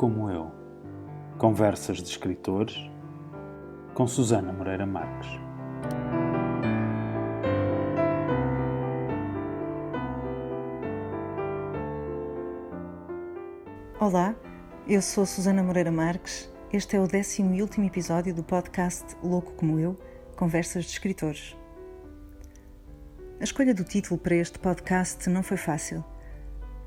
como eu. Conversas de escritores com Susana Moreira Marques. Olá, eu sou Susana Moreira Marques. Este é o 10º e último episódio do podcast Louco como eu, Conversas de Escritores. A escolha do título para este podcast não foi fácil.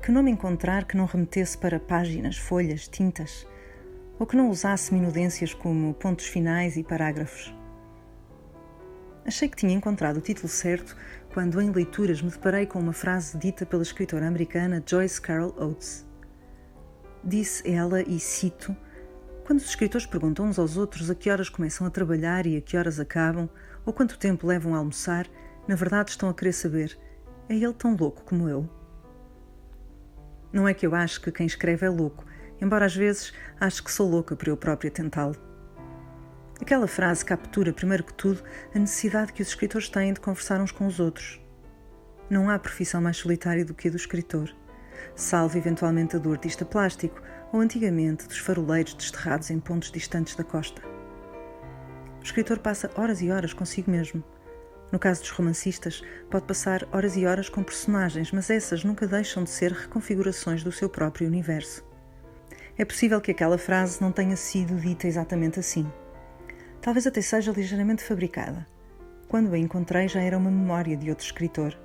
Que nome encontrar que não remetesse para páginas, folhas, tintas, ou que não usasse minudências como pontos finais e parágrafos? Achei que tinha encontrado o título certo quando em leituras me deparei com uma frase dita pela escritora americana Joyce Carol Oates. Disse ela, e cito: "Quando os escritores perguntam uns aos outros a que horas começam a trabalhar e a que horas acabam, ou quanto tempo levam a almoçar, na verdade estão a querer saber: é ele tão louco como eu?" Não é que eu acho que quem escreve é louco, embora às vezes acho que sou louca por eu própria tentá-lo. Aquela frase captura, primeiro que tudo, a necessidade que os escritores têm de conversar uns com os outros. Não há profissão mais solitária do que a do escritor, salvo eventualmente a do artista plástico ou antigamente dos faroleiros desterrados em pontos distantes da costa. O escritor passa horas e horas consigo mesmo. No caso dos romancistas, pode passar horas e horas com personagens, mas essas nunca deixam de ser reconfigurações do seu próprio universo. É possível que aquela frase não tenha sido dita exatamente assim. Talvez até seja ligeiramente fabricada. Quando a encontrei já era uma memória de outro escritor.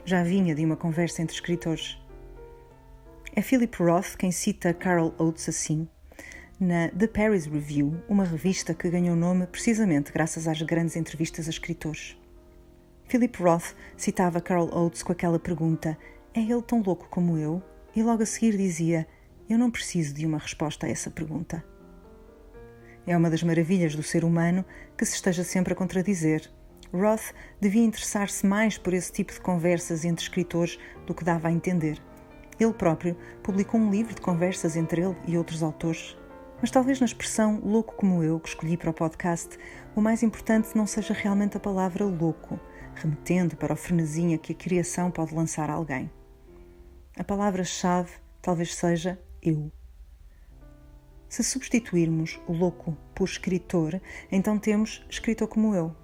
Já vinha de uma conversa entre escritores. É Philip Roth quem cita Carol Oates assim, na The Paris Review, uma revista que ganhou nome precisamente graças às grandes entrevistas a escritores. Philip Roth citava Carol Oates com aquela pergunta: "É ele tão louco como eu?" E logo a seguir dizia: "Eu não preciso de uma resposta a essa pergunta." É uma das maravilhas do ser humano que se esteja sempre a contradizer. Roth devia interessar-se mais por esse tipo de conversas entre escritores do que dava a entender. Ele próprio publicou um livro de conversas entre ele e outros autores. Mas talvez na expressão louco como eu, que escolhi para o podcast, o mais importante não seja realmente a palavra louco, remetendo para o frenesim que a criação pode lançar a alguém. A palavra-chave talvez seja eu. Se substituirmos o louco por escritor, então temos escritor como eu.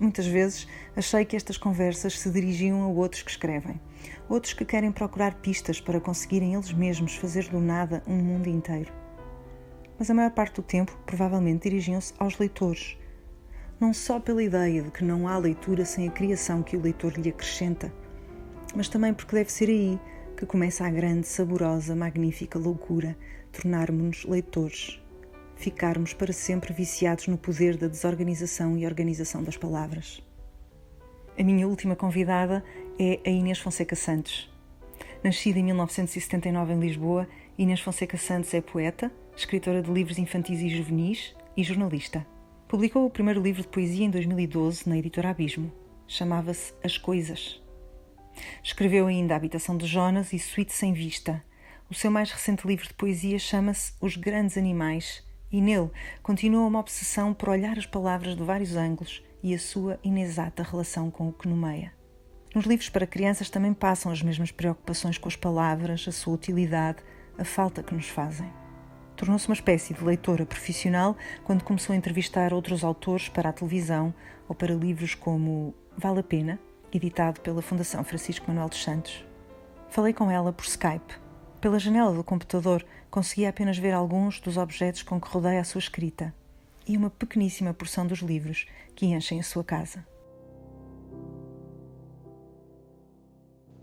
Muitas vezes achei que estas conversas se dirigiam a outros que escrevem, outros que querem procurar pistas para conseguirem eles mesmos fazer do nada um mundo inteiro. Mas a maior parte do tempo, provavelmente, dirigiam-se aos leitores. Não só pela ideia de que não há leitura sem a criação que o leitor lhe acrescenta, mas também porque deve ser aí que começa a grande, saborosa, magnífica loucura, tornarmos-nos leitores, ficarmos para sempre viciados no poder da desorganização e organização das palavras. A minha última convidada é a Inês Fonseca Santos. Nascida em 1979 em Lisboa, Inês Fonseca Santos é poeta, escritora de livros infantis e juvenis e jornalista. Publicou o primeiro livro de poesia em 2012 na editora Abismo. Chamava-se As Coisas. Escreveu ainda A Habitação de Jonas e Suíte Sem Vista. O seu mais recente livro de poesia chama-se Os Grandes Animais e nele continua uma obsessão por olhar as palavras de vários ângulos e a sua inexata relação com o que nomeia. Nos livros para crianças também passam as mesmas preocupações com as palavras, a sua utilidade, a falta que nos fazem. Tornou-se uma espécie de leitora profissional quando começou a entrevistar outros autores para a televisão ou para livros como Vale a Pena, editado pela Fundação Francisco Manuel dos Santos. Falei com ela por Skype. Pela janela do computador conseguia apenas ver alguns dos objetos com que rodeia a sua escrita e uma pequeníssima porção dos livros que enchem a sua casa.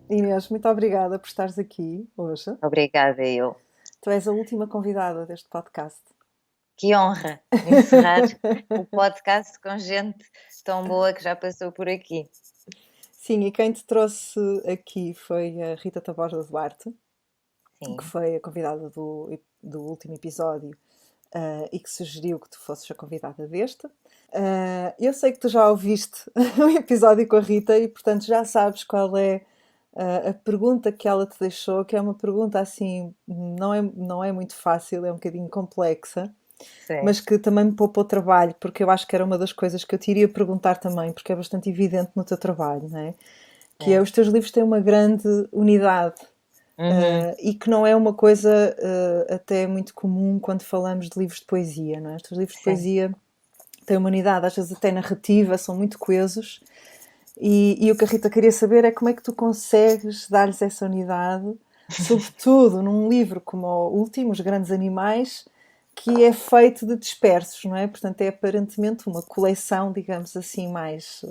Inês, muito obrigada por estares aqui hoje. Obrigada, eu. Tu és a última convidada deste podcast. Que honra encerrar o podcast com gente tão boa que já passou por aqui. Sim, e quem te trouxe aqui foi a Rita Taborda Duarte, Sim. que foi a convidada do último episódio e que sugeriu que tu fosses a convidada deste. Eu sei que tu já ouviste o episódio com a Rita e, portanto, já sabes qual é a pergunta que ela te deixou, que é uma pergunta assim, não é muito fácil, é um bocadinho complexa, Sim. Mas que também me poupou trabalho, porque eu acho que era uma das coisas que eu te iria perguntar também, porque é bastante evidente no teu trabalho, não é? Que é, os teus livros têm uma grande unidade, e que não é uma coisa até muito comum quando falamos de livros de poesia, não é? Estes livros de Sim. poesia têm uma unidade, às vezes até narrativa, são muito coesos, e o que a Rita queria saber é como é que tu consegues dar-lhes essa unidade, sobretudo num livro como o último, Os Grandes Animais, que é feito de dispersos, não é? Portanto, é aparentemente uma coleção, digamos assim, mais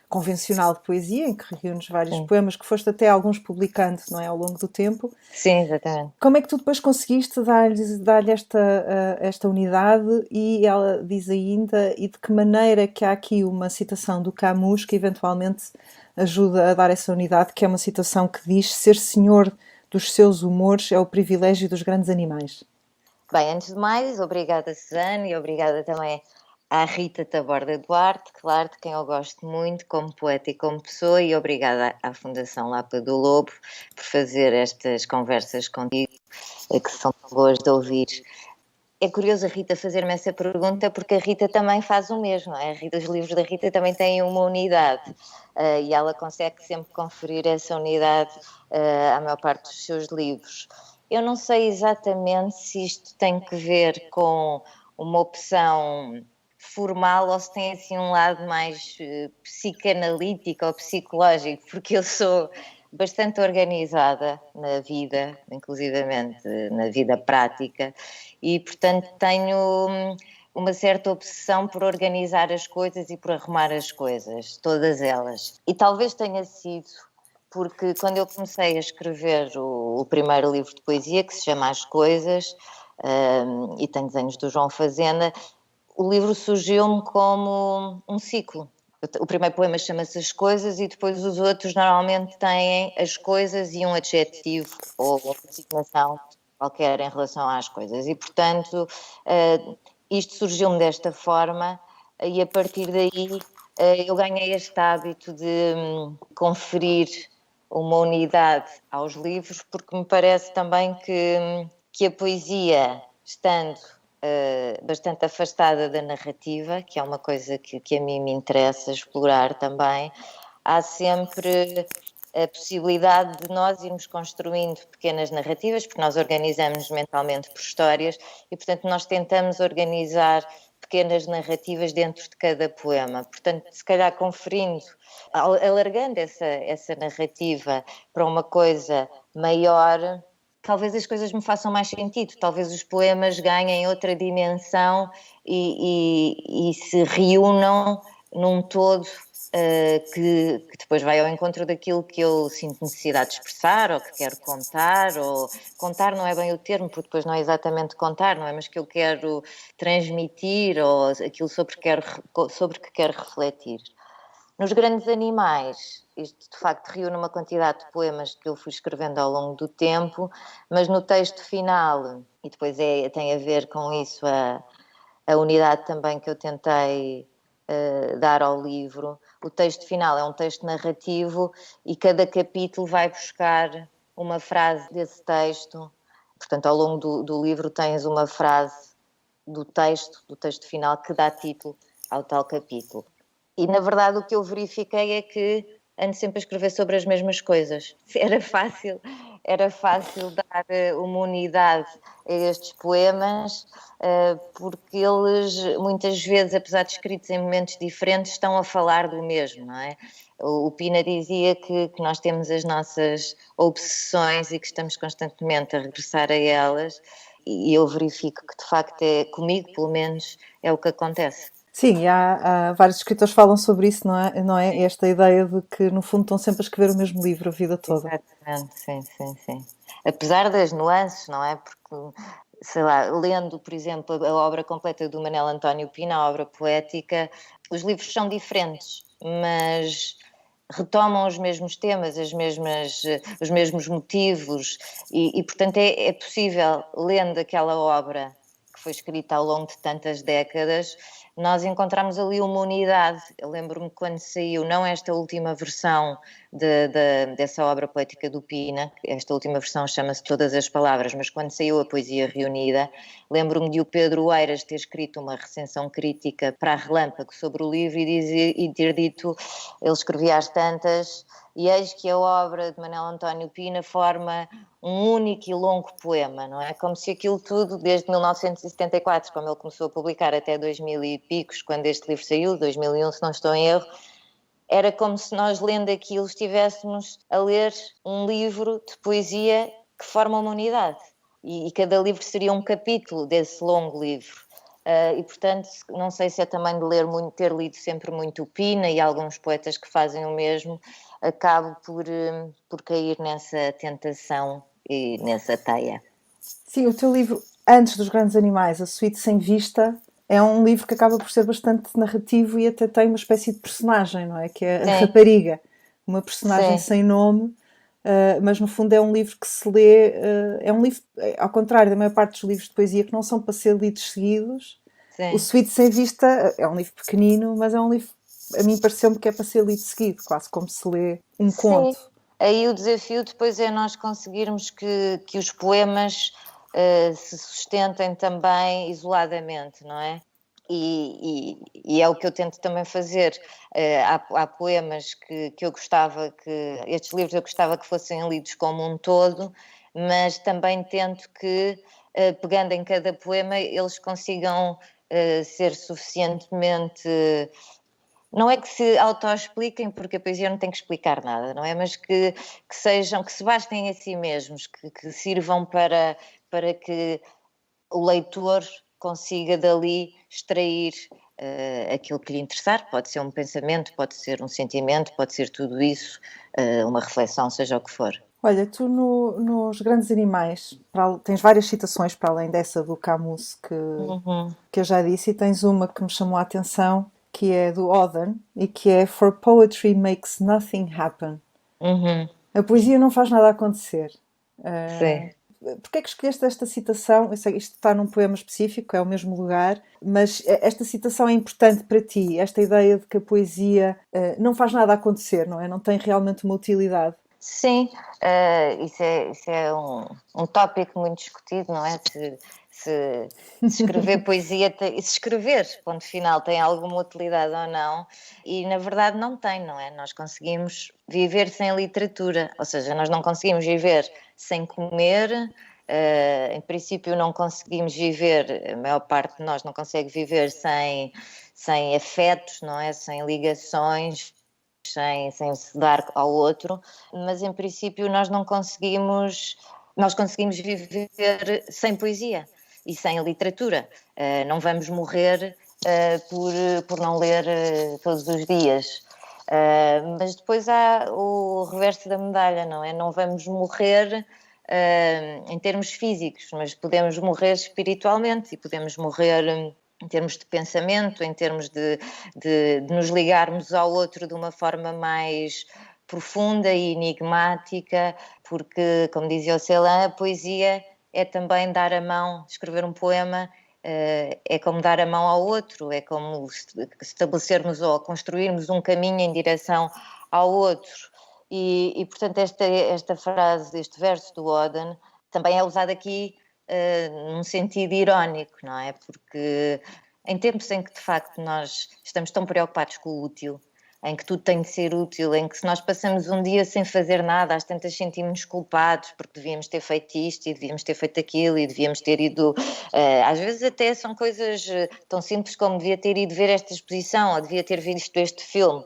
convencional de poesia, em que reúnes vários Sim. poemas que foste até alguns publicando, não é, ao longo do tempo. Sim, exatamente. Como é que tu depois conseguiste dar-lhe esta unidade? E ela diz ainda, e de que maneira que há aqui uma citação do Camus que eventualmente ajuda a dar essa unidade, que é uma citação que diz: ser senhor dos seus humores é o privilégio dos grandes animais. Bem, antes de mais, obrigada, Susana, e obrigada também à Rita Taborda Duarte, claro, de quem eu gosto muito como poeta e como pessoa, e obrigada à Fundação Lapa do Lobo por fazer estas conversas contigo, que são tão boas de ouvir. É curioso a Rita fazer-me essa pergunta, porque a Rita também faz o mesmo, não é? Os livros da Rita também têm uma unidade, e ela consegue sempre conferir essa unidade à maior parte dos seus livros. Eu não sei exatamente se isto tem que ver com uma opção formal ou se tem assim um lado mais psicanalítico ou psicológico, porque eu sou bastante organizada na vida, inclusivamente na vida prática, e portanto tenho uma certa obsessão por organizar as coisas e por arrumar as coisas, todas elas. E talvez tenha sido porque quando eu comecei a escrever o primeiro livro de poesia, que se chama As Coisas, e tem desenhos do João Fazenda, o livro surgiu-me como um ciclo. O primeiro poema chama-se As Coisas e depois os outros normalmente têm as coisas e um adjetivo ou uma designação qualquer em relação às coisas. E, portanto, isto surgiu-me desta forma e a partir daí eu ganhei este hábito de conferir uma unidade aos livros, porque me parece também que a poesia, estando bastante afastada da narrativa, que é uma coisa que a mim me interessa explorar também, há sempre a possibilidade de nós irmos construindo pequenas narrativas, porque nós organizamos mentalmente por histórias e, portanto, nós tentamos organizar pequenas narrativas dentro de cada poema. Portanto, se calhar conferindo, alargando essa narrativa para uma coisa maior, talvez as coisas me façam mais sentido, talvez os poemas ganhem outra dimensão e se reúnam num todo que depois vai ao encontro daquilo que eu sinto necessidade de expressar ou que quero contar, ou contar não é bem o termo, porque depois não é exatamente contar, não é? Mas que eu quero transmitir ou aquilo sobre que quero refletir. Nos Grandes Animais, isto de facto reúne uma quantidade de poemas que eu fui escrevendo ao longo do tempo, mas no texto final, e depois tem a ver com isso a unidade também que eu tentei dar ao livro, o texto final é um texto narrativo e cada capítulo vai buscar uma frase desse texto. Portanto, ao longo do livro tens uma frase do texto final, que dá título ao tal capítulo. E, na verdade, o que eu verifiquei é que ando sempre a escrever sobre as mesmas coisas. Era fácil dar uma unidade a estes poemas, porque eles, muitas vezes, apesar de escritos em momentos diferentes, estão a falar do mesmo, não é? O Pina dizia que nós temos as nossas obsessões e que estamos constantemente a regressar a elas, e eu verifico que, de facto, comigo, pelo menos, é o que acontece. Sim, e há vários escritores que falam sobre isso, não é? Esta ideia de que, no fundo, estão sempre a escrever o mesmo livro a vida toda. Exatamente, sim. Apesar das nuances, não é? Porque, sei lá, lendo, por exemplo, a obra completa do Manel António Pina, a obra poética, os livros são diferentes, mas retomam os mesmos temas, os mesmos motivos e portanto, é possível, lendo aquela obra que foi escrita ao longo de tantas décadas, nós encontramos ali uma unidade. Eu lembro-me quando saiu, não esta última versão dessa obra poética do Pina, esta última versão chama-se Todas as Palavras, mas quando saiu a Poesia Reunida, lembro-me de o Pedro Eiras ter escrito uma recensão crítica para a Relâmpago sobre o livro e ter dito, ele escrevia às tantas, e eis que a obra de Manuel António Pina forma um único e longo poema, não é? Como se aquilo tudo, desde 1974, como ele começou a publicar, até 2000 e picos, quando este livro saiu, 2001, se não estou em erro, era como se nós, lendo aquilo, estivéssemos a ler um livro de poesia que forma uma unidade. E cada livro seria um capítulo desse longo livro. E, portanto, não sei se é também de ler muito, ter lido sempre muito o Pina e alguns poetas que fazem o mesmo, acabo por cair nessa tentação e nessa teia. Sim, o teu livro, Antes dos Grandes Animais, A Suíte Sem Vista, é um livro que acaba por ser bastante narrativo e até tem uma espécie de personagem, não é? Que é a rapariga, uma personagem sem nome, mas no fundo é um livro que se lê, é um livro, ao contrário da maior parte dos livros de poesia que não são para ser lidos seguidos. Sim. O Suíte Sem Vista é um livro pequenino, mas é um livro, a mim pareceu-me que é para ser lido seguido, quase como se lê um conto. Aí o desafio depois é nós conseguirmos que os poemas se sustentem também isoladamente, não é? E é o que eu tento também fazer. Há poemas que eu gostava estes livros eu gostava que fossem lidos como um todo, mas também tento que, pegando em cada poema, eles consigam ser suficientemente... Não é que se autoexpliquem, porque a poesia não tem que explicar nada, não é? Mas que sejam, que se bastem a si mesmos, que sirvam para que o leitor consiga dali extrair aquilo que lhe interessar. Pode ser um pensamento, pode ser um sentimento, pode ser tudo isso, uma reflexão, seja o que for. Olha, tu nos Grandes Animais tens várias citações para além dessa do Camus que eu já disse, e tens uma que me chamou a atenção, que é do Auden, e que é For poetry makes nothing happen. A poesia não faz nada acontecer. Sim. Porquê é que escolheste esta citação? Eu sei que isto está num poema específico, é o mesmo lugar, mas esta citação é importante para ti, esta ideia de que a poesia não faz nada acontecer, não é? Não tem realmente uma utilidade. Sim, isso é um tópico muito discutido, não é? Se escrever poesia, se escrever, ponto final, tem alguma utilidade ou não, e na verdade não tem, não é? Nós conseguimos viver sem literatura, ou seja, nós não conseguimos viver sem comer, em princípio não conseguimos viver, a maior parte de nós não consegue viver sem afetos, não é? Sem ligações, sem se dar ao outro, mas em princípio nós conseguimos viver sem poesia e sem literatura. Não vamos morrer por não ler todos os dias. Mas depois há o reverso da medalha, não é? Não vamos morrer em termos físicos, mas podemos morrer espiritualmente e podemos morrer em termos de pensamento, em termos de nos ligarmos ao outro de uma forma mais profunda e enigmática, porque, como dizia o Celan, a poesia é também dar a mão, escrever um poema é como dar a mão ao outro, é como estabelecermos ou construirmos um caminho em direção ao outro. E portanto, esta frase, este verso do Auden, também é usado aqui num sentido irónico, não é? Porque em tempos em que de facto nós estamos tão preocupados com o útil, em que tudo tem de ser útil, em que se nós passamos um dia sem fazer nada, às tantas sentimos-nos culpados porque devíamos ter feito isto e devíamos ter feito aquilo e devíamos ter ido... às vezes até são coisas tão simples como devia ter ido ver esta exposição ou devia ter visto este filme.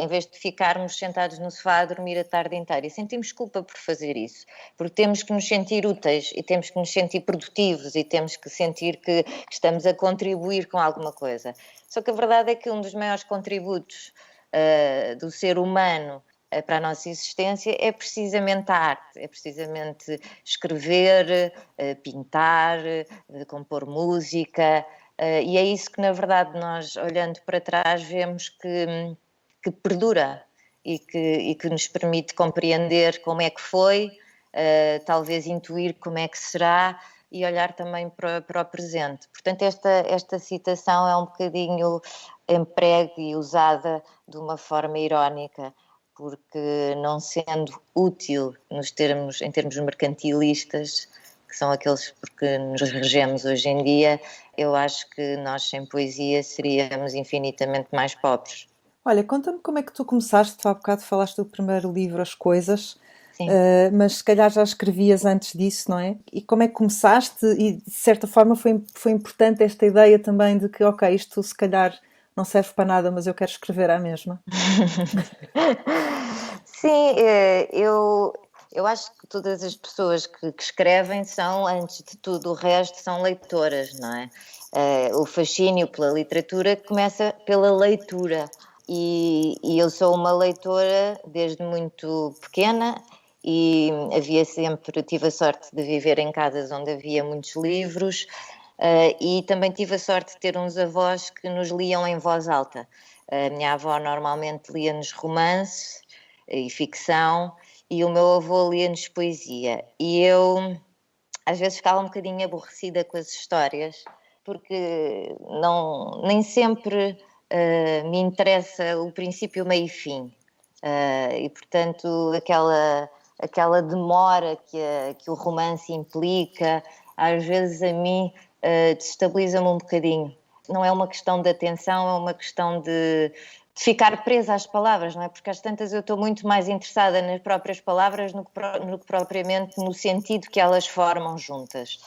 Em vez de ficarmos sentados no sofá a dormir a tarde inteira. E sentimos culpa por fazer isso, porque temos que nos sentir úteis e temos que nos sentir produtivos e temos que sentir que estamos a contribuir com alguma coisa. Só que a verdade é que um dos maiores contributos do ser humano para a nossa existência é precisamente a arte, é precisamente escrever, pintar, compor música, e é isso que na verdade nós, olhando para trás, vemos que perdura e que nos permite compreender como é que foi, talvez intuir como é que será e olhar também para o presente. Portanto, esta citação é um bocadinho empregue e usada de uma forma irónica, porque não sendo útil em termos mercantilistas, que são aqueles por que nos regemos hoje em dia, eu acho que nós sem poesia seríamos infinitamente mais pobres. Olha, conta-me como é que tu começaste. Tu há bocado falaste do primeiro livro, As Coisas, Sim. mas se calhar já escrevias antes disso, não é? E como é que começaste? E de certa forma foi importante esta ideia também de que, ok, isto se calhar não serve para nada, mas eu quero escrever à mesma. Sim, eu acho que todas as pessoas que escrevem são, antes de tudo o resto, são leitoras, não é? O fascínio pela literatura começa pela leitura. E eu sou uma leitora desde muito pequena e tive a sorte de viver em casas onde havia muitos livros, e também tive a sorte de ter uns avós que nos liam em voz alta. A minha avó normalmente lia-nos romances e ficção, e o meu avô lia-nos poesia. E eu às vezes ficava um bocadinho aborrecida com as histórias, porque nem sempre me interessa o princípio, meio e fim. E portanto aquela demora que o romance implica, às vezes a mim desestabiliza-me um bocadinho. Não é uma questão de atenção, é uma questão de ficar presa às palavras, não é? Porque às tantas eu estou muito mais interessada nas próprias palavras do que propriamente no sentido que elas formam juntas.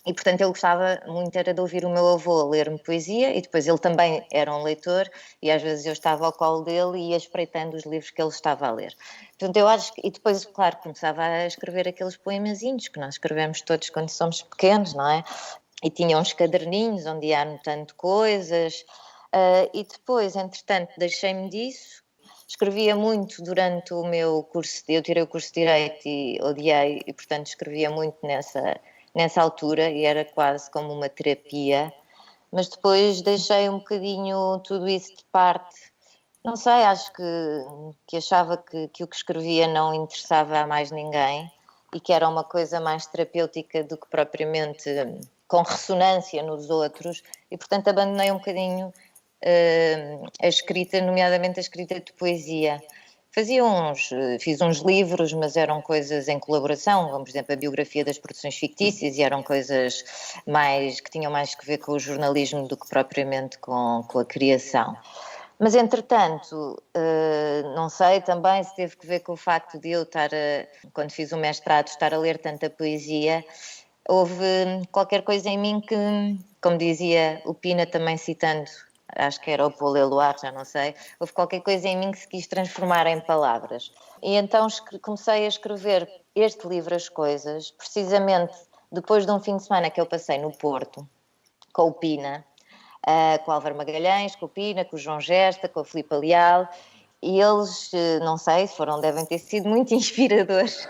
E, portanto, eu gostava muito era de ouvir o meu avô ler-me poesia, e depois ele também era um leitor, e às vezes eu estava ao colo dele e ia espreitando os livros que ele estava a ler. Portanto, eu acho que... E depois, claro, começava a escrever aqueles poemazinhos que nós escrevemos todos quando somos pequenos, não é? E tinha uns caderninhos onde ia anotando coisas. E depois, entretanto, deixei-me disso. Escrevia muito durante o meu curso, eu tirei o curso de Direito e odiei, e portanto escrevia muito nessa altura, e era quase como uma terapia, mas depois deixei um bocadinho tudo isso de parte. Não sei, acho que achava que o que escrevia não interessava a mais ninguém e que era uma coisa mais terapêutica do que propriamente com ressonância nos outros, e portanto abandonei um bocadinho a escrita, nomeadamente a escrita de poesia. Fiz uns livros, mas eram coisas em colaboração, como por exemplo a biografia das produções fictícias, e eram coisas que tinham mais que ver com o jornalismo do que propriamente com a criação. Mas, entretanto, não sei também se teve que ver com o facto de eu quando fiz o mestrado, estar a ler tanta poesia. Houve qualquer coisa em mim que, como dizia o Pina, também citando, acho que era o Paul Eluard, já não sei, houve qualquer coisa em mim que se quis transformar em palavras. E então comecei a escrever este livro, As Coisas, precisamente depois de um fim de semana que eu passei no Porto, com o Pina, com o Álvaro Magalhães, com o Pina, com o João Gesta, com a Filipe Leal, e eles, não sei, devem ter sido muito inspiradores,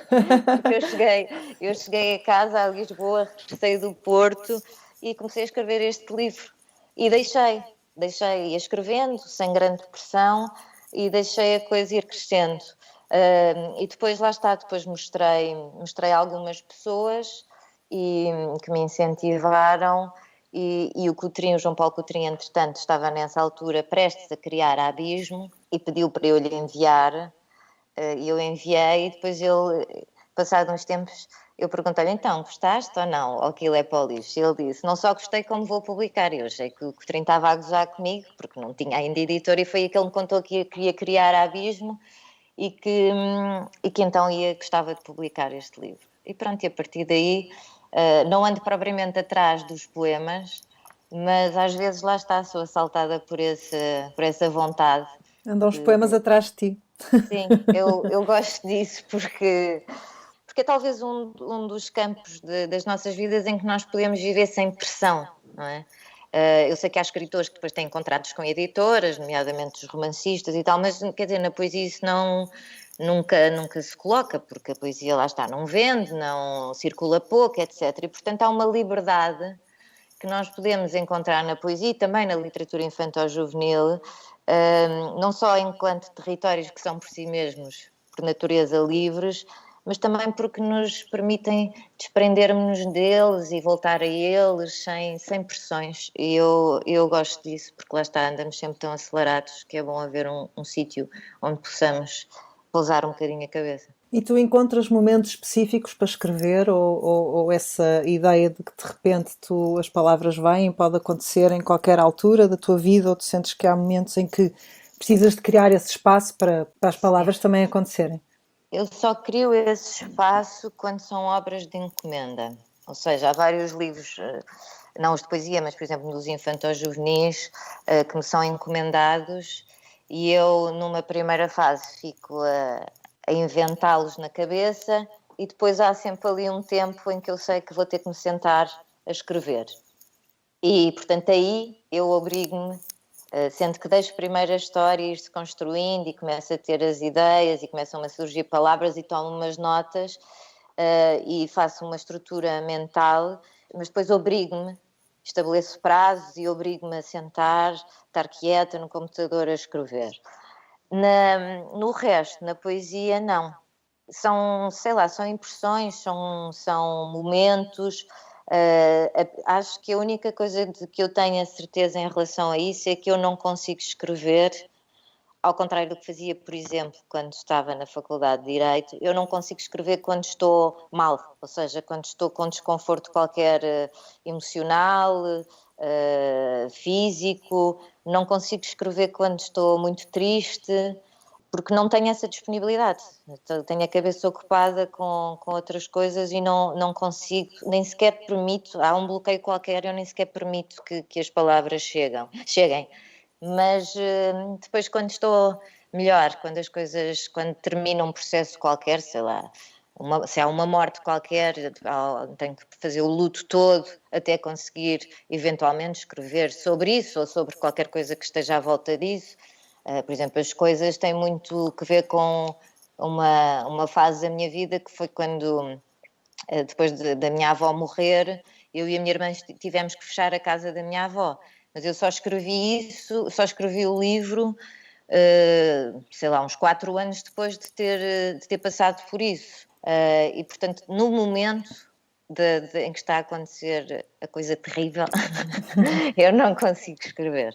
porque eu cheguei a casa, a Lisboa, regressei do Porto e comecei a escrever este livro. E ia escrevendo, sem grande pressão, e deixei a coisa ir crescendo. E depois, lá está, depois mostrei a algumas pessoas que me incentivaram, e o João Paulo Coutrinho, entretanto, estava nessa altura prestes a criar a Abismo e pediu para eu lhe enviar, e eu enviei, e depois ele, passado uns tempos, eu perguntei-lhe, então, gostaste ou não? Ou aquilo é para o lixo? E ele disse, não só gostei como vou publicar. Eu achei que o Coutrinho estava a gozar comigo, porque não tinha ainda editor, e foi aí que ele me contou que ia criar a Abismo e que então gostava de publicar este livro. E pronto, e a partir daí não ando propriamente atrás dos poemas, mas às vezes lá está, sou assaltada por essa vontade. Andam os poemas atrás de ti. Sim, eu gosto disso porque é talvez um dos campos das nossas vidas em que nós podemos viver sem pressão, não é? Eu sei que há escritores que depois têm contratos com editoras, nomeadamente os romancistas e tal, mas quer dizer, na poesia isso nunca se coloca, porque a poesia, lá está, não vende, não circula pouco, etc. E portanto há uma liberdade que nós podemos encontrar na poesia e também na literatura infantil-juvenil, não só enquanto territórios que são por si mesmos, por natureza, livres, mas também porque nos permitem desprendermos deles e voltar a eles sem pressões. E eu gosto disso, porque lá está, andamos sempre tão acelerados que é bom haver um sítio onde possamos pousar um bocadinho a cabeça. E tu encontras momentos específicos para escrever, ou essa ideia de que de repente as palavras vêm, pode acontecer em qualquer altura da tua vida, ou tu sentes que há momentos em que precisas de criar esse espaço para as palavras também acontecerem. Eu só crio esse espaço quando são obras de encomenda. Ou seja, há vários livros, não os de poesia, mas, por exemplo, dos infantos juvenis, que me são encomendados e eu, numa primeira fase, fico a inventá-los na cabeça e depois há sempre ali um tempo em que eu sei que vou ter que me sentar a escrever. E, portanto, aí eu obrigo-me, sendo que deixo primeiro a história ir-se construindo e começo a ter as ideias e começam a surgir palavras e tomo umas notas e faço uma estrutura mental, mas depois obrigo-me, estabeleço prazos e obrigo-me a sentar, estar quieta no computador a escrever. No resto, na poesia, não. São, sei lá, são impressões, são momentos. Acho que a única coisa de que eu tenho a certeza em relação a isso é que eu não consigo escrever, ao contrário do que fazia, por exemplo, quando estava na Faculdade de Direito, eu não consigo escrever quando estou mal, ou seja, quando estou com desconforto qualquer emocional, físico, não consigo escrever quando estou muito triste, porque não tenho essa disponibilidade. Tenho a cabeça ocupada com outras coisas e não consigo, nem sequer permito, há um bloqueio qualquer, eu nem sequer permito que as palavras cheguem. Mas depois quando estou melhor, quando termina um processo qualquer, sei lá, se há uma morte qualquer, tenho que fazer o luto todo até conseguir eventualmente escrever sobre isso ou sobre qualquer coisa que esteja à volta disso. Por exemplo, as coisas têm muito que ver com uma fase da minha vida que foi quando, depois da minha avó morrer, eu e a minha irmã tivemos que fechar a casa da minha avó. Mas eu só escrevi o livro, sei lá, uns 4 anos depois de ter passado por isso. E, portanto, no momento em que está a acontecer a coisa terrível, eu não consigo escrever.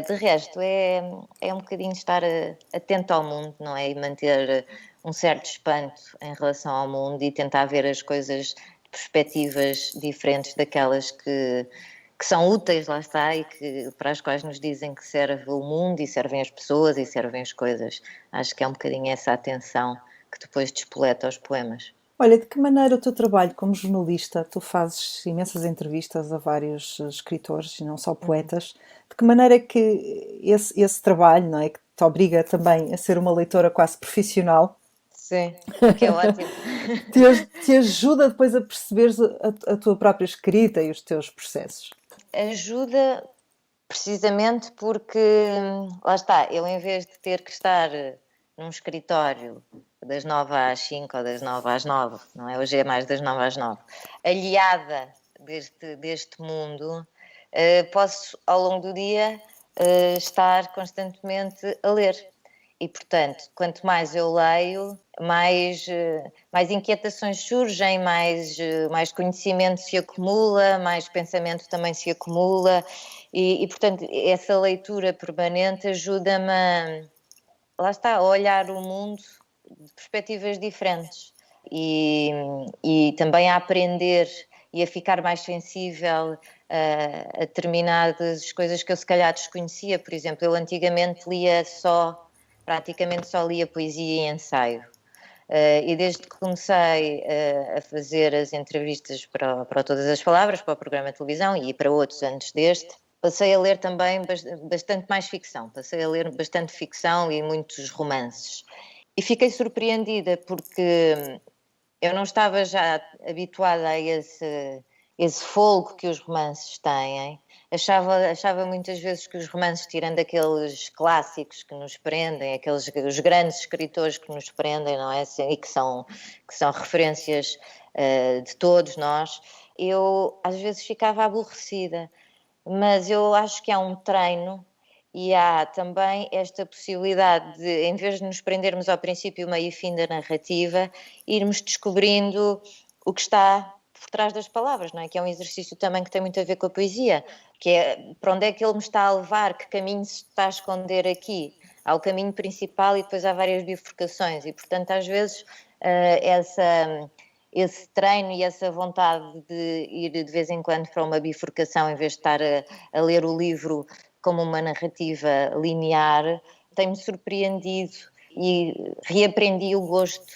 De resto, é um bocadinho estar atento ao mundo, não é? E manter um certo espanto em relação ao mundo e tentar ver as coisas de perspectivas diferentes daquelas que são úteis, lá está, e para as quais nos dizem que serve o mundo e servem as pessoas e servem as coisas. Acho que é um bocadinho essa atenção que depois despoleta os poemas. Olha, de que maneira o teu trabalho como jornalista, tu fazes imensas entrevistas a vários escritores e não só poetas, de que maneira é que esse trabalho, não é, que te obriga também a ser uma leitora quase profissional, Sim, que é ótimo. te ajuda depois a perceberes a tua própria escrita e os teus processos? Ajuda precisamente porque, lá está, eu em vez de ter que estar num escritório das 9 às 5 ou das 9 às 9, não é? Hoje é mais das 9 às 9, aliada deste mundo, posso ao longo do dia estar constantemente a ler. E, portanto, quanto mais eu leio, mais inquietações surgem, mais conhecimento se acumula, mais pensamento também se acumula e, portanto, essa leitura permanente ajuda-me lá está, a olhar o mundo de perspectivas diferentes e também a aprender e a ficar mais sensível a determinadas coisas que eu se calhar desconhecia. Por exemplo, eu antigamente praticamente só lia poesia e ensaio. E desde que comecei a fazer as entrevistas para Todas as Palavras, para o programa de televisão e para outros antes deste, passei a ler também bastante mais ficção. Passei a ler bastante ficção e muitos romances. E fiquei surpreendida porque eu não estava já habituada a esse folgo que os romances têm. Achava muitas vezes que os romances, tirando aqueles clássicos que nos prendem, os grandes escritores que nos prendem, não é? E que são referências de todos nós, eu às vezes ficava aborrecida. Mas eu acho que há um treino e há também esta possibilidade de, em vez de nos prendermos ao princípio, meio e fim da narrativa, irmos descobrindo o que está por trás das palavras, não é? Que é um exercício também que tem muito a ver com a poesia, que é para onde é que ele me está a levar, que caminho se está a esconder aqui. Há o caminho principal e depois há várias bifurcações e, portanto, às vezes esse treino e essa vontade de ir de vez em quando para uma bifurcação, em vez de estar a ler o livro como uma narrativa linear, tem-me surpreendido e reaprendi o gosto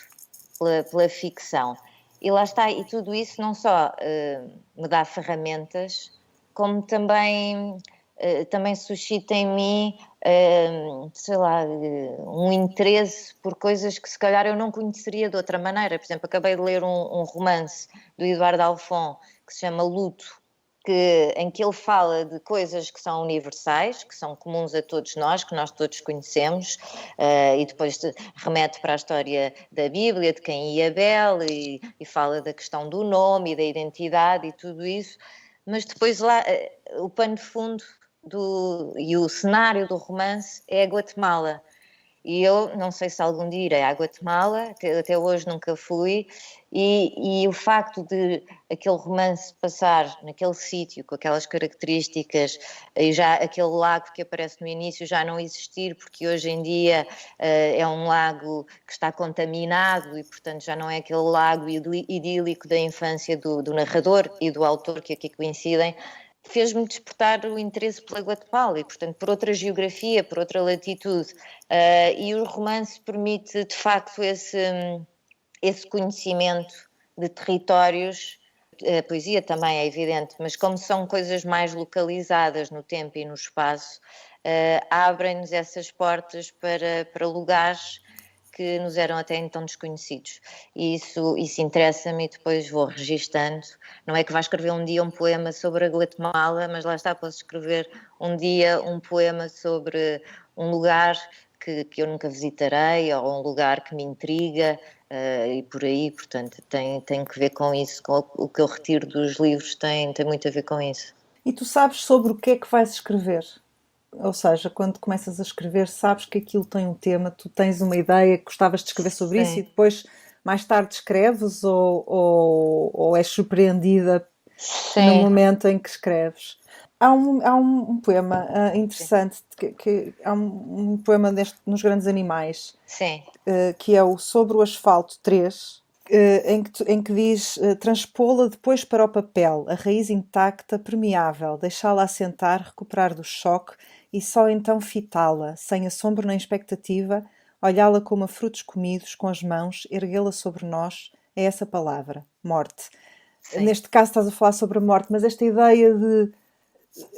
pela ficção. E lá está, e tudo isso não só me dá ferramentas, como também suscita em mim, sei lá, um interesse por coisas que se calhar eu não conheceria de outra maneira. Por exemplo, acabei de ler um romance do Eduardo Alphon que se chama Luto, em que ele fala de coisas que são universais, que são comuns a todos nós, que nós todos conhecemos, e depois remete para a história da Bíblia, de Caim e Abel, e fala da questão do nome e da identidade e tudo isso, mas depois lá o pano de fundo e o cenário do romance é a Guatemala. E eu não sei se algum dia irei à Guatemala, até hoje nunca fui, e o facto de aquele romance passar naquele sítio, com aquelas características, e já aquele lago que aparece no início já não existir, porque hoje em dia é um lago que está contaminado e, portanto, já não é aquele lago idílico da infância do narrador e do autor, que aqui coincidem, fez-me despertar o interesse pela Guatemala e, portanto, por outra geografia, por outra latitude. E o romance permite, de facto, esse conhecimento de territórios. A poesia também é evidente, mas como são coisas mais localizadas no tempo e no espaço, abrem-nos essas portas para lugares que nos eram até então desconhecidos. E isso interessa-me e depois vou registando. Não é que vá escrever um dia um poema sobre a Guatemala, mas lá está, posso escrever um dia um poema sobre um lugar que eu nunca visitarei, ou um lugar que me intriga, e por aí, portanto, tem que ver com isso. Com o que eu retiro dos livros tem muito a ver com isso. E tu sabes sobre o que é que vais escrever? Ou seja, quando começas a escrever, sabes que aquilo tem um tema, tu tens uma ideia, gostavas de escrever sobre isso e depois, mais tarde, escreves ou és surpreendida no momento em que escreves? Há um poema interessante, que há um poema nos Grandes Animais, que é o Sobre o Asfalto 3, em que diz transpô-la depois para o papel, a raiz intacta, permeável, deixá-la assentar, recuperar do choque e só então fitá-la, sem assombro nem expectativa, olhá-la como a frutos comidos, com as mãos, erguê-la sobre nós, é essa palavra, morte. Sim. Neste caso estás a falar sobre a morte, mas esta ideia de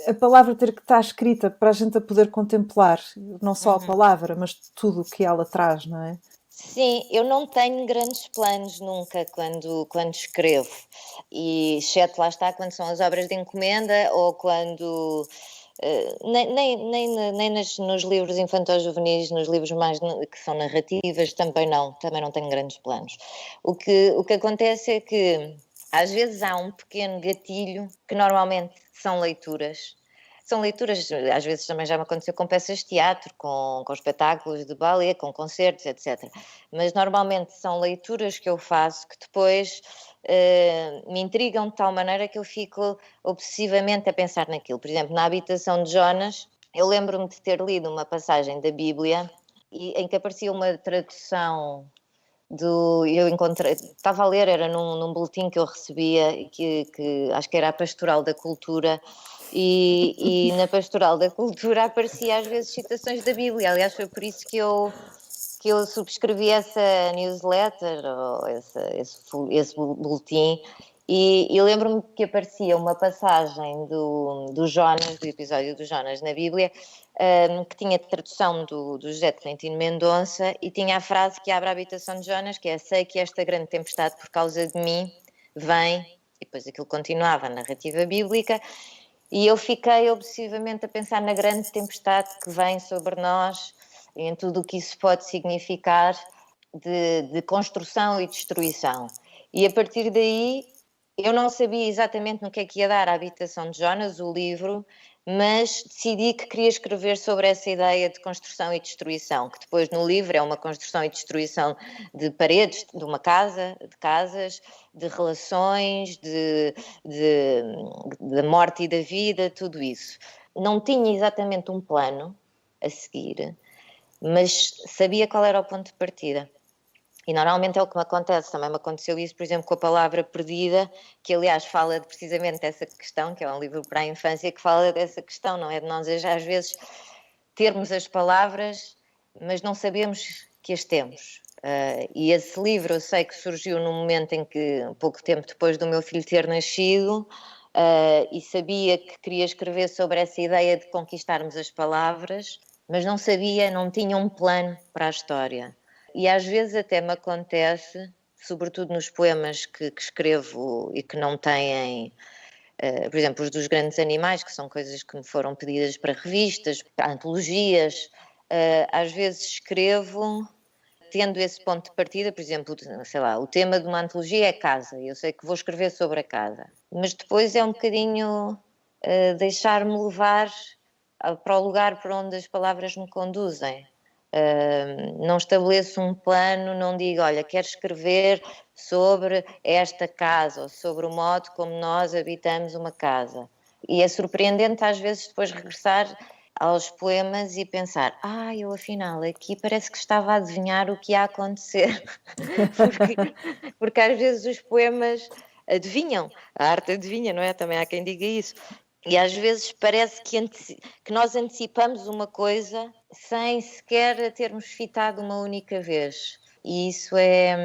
a palavra ter que estar escrita para a gente a poder contemplar, não só a palavra, mas tudo o que ela traz, não é? Sim, eu não tenho grandes planos nunca quando escrevo, e exceto lá está quando são as obras de encomenda ou quando nem nos livros infantis juvenis, nos livros mais que são narrativas, também não tenho grandes planos. O que acontece é que às vezes há um pequeno gatilho, que normalmente são leituras. São leituras, às vezes também já me aconteceu com peças de teatro, com espetáculos de ballet, com concertos, etc. Mas normalmente são leituras que eu faço que depois me intrigam de tal maneira que eu fico obsessivamente a pensar naquilo. Por exemplo, na Habitação de Jonas, eu lembro-me de ter lido uma passagem da Bíblia em que aparecia uma tradução eu encontrei, estava a ler, era num boletim que eu recebia, que acho que era a Pastoral da Cultura, e na Pastoral da Cultura aparecia às vezes citações da Bíblia. Aliás, foi por isso que eu subscrevi essa newsletter, ou esse boletim, e lembro-me que aparecia uma passagem do Jonas, do episódio do Jonas na Bíblia, que tinha tradução do José Tolentino Mendonça, e tinha a frase que abre a Habitação de Jonas, que é: sei que esta grande tempestade por causa de mim vem, e depois aquilo continuava, a narrativa bíblica, e eu fiquei obsessivamente a pensar na grande tempestade que vem sobre nós, em tudo o que isso pode significar de construção e destruição. E a partir daí eu não sabia exatamente no que é que ia dar a Habitação de Jonas, o livro, mas decidi que queria escrever sobre essa ideia de construção e destruição, que depois no livro é uma construção e destruição de paredes, de uma casa, de casas, de relações, da morte e da vida, tudo isso. Não tinha exatamente um plano a seguir, mas sabia qual era o ponto de partida. E normalmente é o que me acontece, também me aconteceu isso, por exemplo, com a Palavra Perdida, que aliás fala precisamente dessa questão, que é um livro para a infância, que fala dessa questão, não é? De nós às vezes termos as palavras, mas não sabemos que as temos. E esse livro eu sei que surgiu num momento em que, pouco tempo depois do meu filho ter nascido, e sabia que queria escrever sobre essa ideia de conquistarmos as palavras, mas não sabia, não tinha um plano para a história. E às vezes até me acontece, sobretudo nos poemas que escrevo e que não têm, por exemplo, os dos grandes animais, que são coisas que me foram pedidas para revistas, para antologias, às vezes escrevo tendo esse ponto de partida, por exemplo, sei lá, o tema de uma antologia é casa, e eu sei que vou escrever sobre a casa, mas depois é um bocadinho deixar-me levar para o lugar para onde as palavras me conduzem. Não estabeleço um plano, não digo, olha, quero escrever sobre esta casa ou sobre o modo como nós habitamos uma casa. E é surpreendente às vezes depois regressar aos poemas e pensar, eu afinal aqui parece que estava a adivinhar o que ia acontecer. porque às vezes os poemas adivinham, a arte adivinha, não é? Também há quem diga isso. E às vezes parece que nós antecipamos uma coisa sem sequer termos fitado uma única vez. E isso é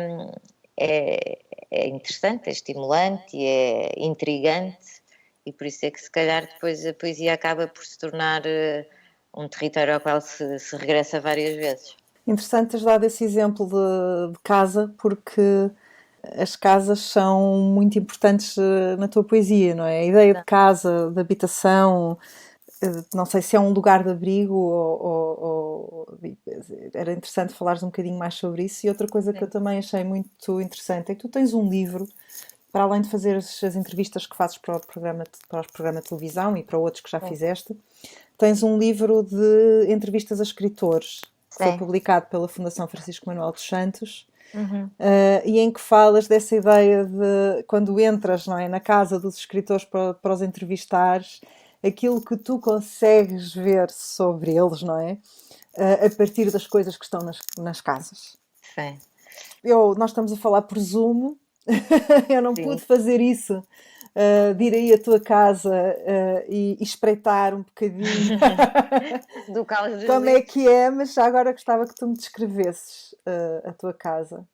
interessante, é estimulante e é intrigante. E por isso é que se calhar depois a poesia acaba por se tornar um território ao qual se regressa várias vezes. Interessante teres dado esse exemplo de casa, porque as casas são muito importantes na tua poesia, não é? A ideia de casa, de habitação, não sei se é um lugar de abrigo era interessante falares um bocadinho mais sobre isso. E outra coisa que eu também achei muito interessante é que tu tens um livro, para além de fazer as entrevistas que fazes para o programa de televisão e para outros que já fizeste, tens um livro de entrevistas a escritores, que foi publicado pela Fundação Francisco Manuel dos Santos, e em que falas dessa ideia de, quando entras, não é, na casa dos escritores para os entrevistares, aquilo que tu consegues ver sobre eles, não é? A partir das coisas que estão nas casas. Sim. Nós estamos a falar por Zoom, eu não pude fazer isso, de ir aí à tua casa e espreitar um bocadinho do caos dos como é que é, mas já agora gostava que tu me descrevesses a tua casa.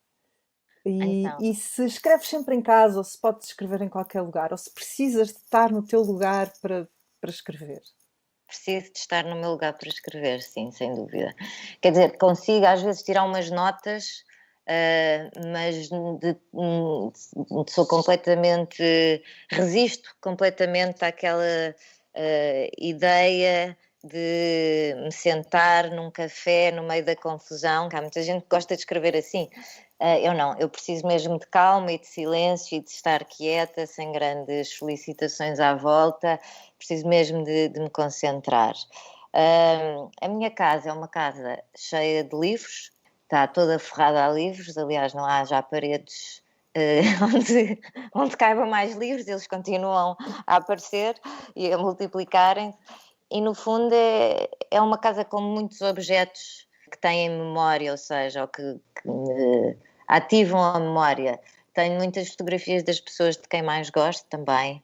E se escreves sempre em casa, ou se podes escrever em qualquer lugar, ou se precisas de estar no teu lugar para escrever. Preciso de estar no meu lugar para escrever, sim, sem dúvida. Quer dizer, consigo às vezes tirar umas notas, mas sou completamente, resisto completamente àquela ideia de me sentar num café no meio da confusão, que há muita gente que gosta de escrever assim. Eu não, eu preciso mesmo de calma e de silêncio e de estar quieta, sem grandes solicitações à volta, preciso mesmo de me concentrar. A minha casa é uma casa cheia de livros, está toda forrada a livros, aliás não há já paredes onde caibam mais livros, eles continuam a aparecer e a multiplicarem-se, e no fundo é uma casa com muitos objetos que têm memória, ou seja, ou que me ativam a memória. Tenho muitas fotografias das pessoas de quem mais gosto também.